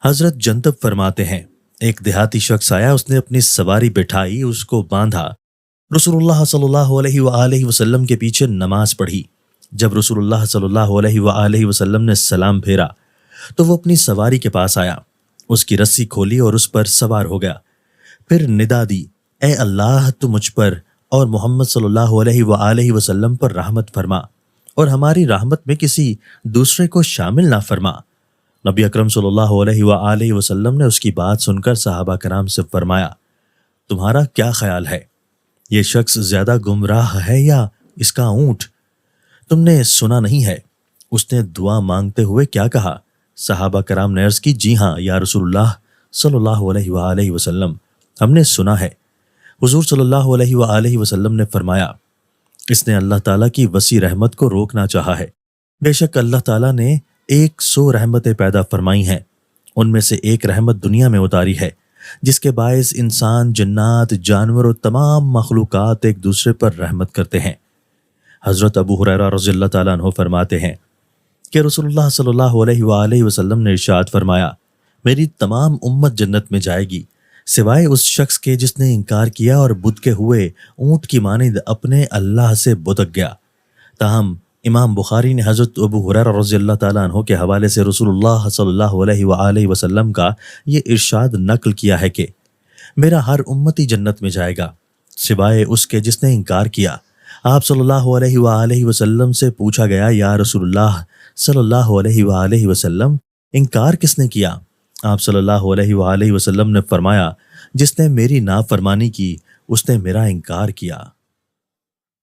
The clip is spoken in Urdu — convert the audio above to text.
حضرت جندب فرماتے ہیں، ایک دیہاتی شخص آیا، اس نے اپنی سواری بٹھائی، اس کو باندھا، رسول اللہ صلی اللہ علیہ وآلہ وسلم کے پیچھے نماز پڑھی۔ جب رسول اللہ صلی اللہ علیہ وآلہ وسلم نے سلام پھیرا تو وہ اپنی سواری کے پاس آیا، اس کی رسی کھولی اور اس پر سوار ہو گیا۔ پھر ندا دی، اے اللہ تو مجھ پر اور محمد صلی اللہ علیہ وآلہ وسلم پر رحمت فرما اور ہماری رحمت میں کسی دوسرے کو شامل نہ فرما۔ نبی اکرم صلی اللہ علیہ وآلہ وسلم نے اس کی بات سن کر صحابہ کرام سے فرمایا، تمہارا کیا خیال ہے؟ یہ شخص زیادہ گمراہ ہے یا اس کا اونٹ؟ تم نے سنا نہیں ہے اس نے دعا مانگتے ہوئے کیا کہا؟ صحابہ کرام نے عرض کی، جی ہاں یا رسول اللہ صلی اللہ علیہ وآلہ وسلم، ہم نے سنا ہے۔ حضور صلی اللہ علیہ وآلہ وسلم نے فرمایا، اس نے اللہ تعالیٰ کی وسیع رحمت کو روکنا چاہا ہے۔ بے شک اللہ تعالیٰ نے 100 رحمتیں پیدا فرمائی ہیں، ان میں سے ایک رحمت دنیا میں اتاری ہے جس کے باعث انسان، جنات، جانور اور تمام مخلوقات ایک دوسرے پر رحمت کرتے ہیں۔ حضرت ابو ہریرہ رضی اللہ تعالیٰ عنہ فرماتے ہیں کہ رسول اللہ صلی اللہ علیہ وآلہ وسلم نے ارشاد فرمایا، میری تمام امت جنت میں جائے گی سوائے اس شخص کے جس نے انکار کیا اور بدھ کے ہوئے اونٹ کی مانند اپنے اللہ سے بتک گیا۔ تاہم امام بخاری نے حضرت ابو ہریرہ رضی اللہ تعالیٰ عنہ کے حوالے سے رسول اللہ صلی اللہ علیہ وآلہ وسلم کا یہ ارشاد نقل کیا ہے کہ میرا ہر امتی جنت میں جائے گا سوائے اس کے جس نے انکار کیا۔ آپ صلی اللہ علیہ وآلہ وسلم سے پوچھا گیا، یا رسول اللہ صلی اللہ علیہ وآلہ وسلم، انکار کس نے کیا؟ آپ صلی اللہ علیہ وآلہ وسلم نے فرمایا، جس نے میری نافرمانی کی اس نے میرا انکار کیا۔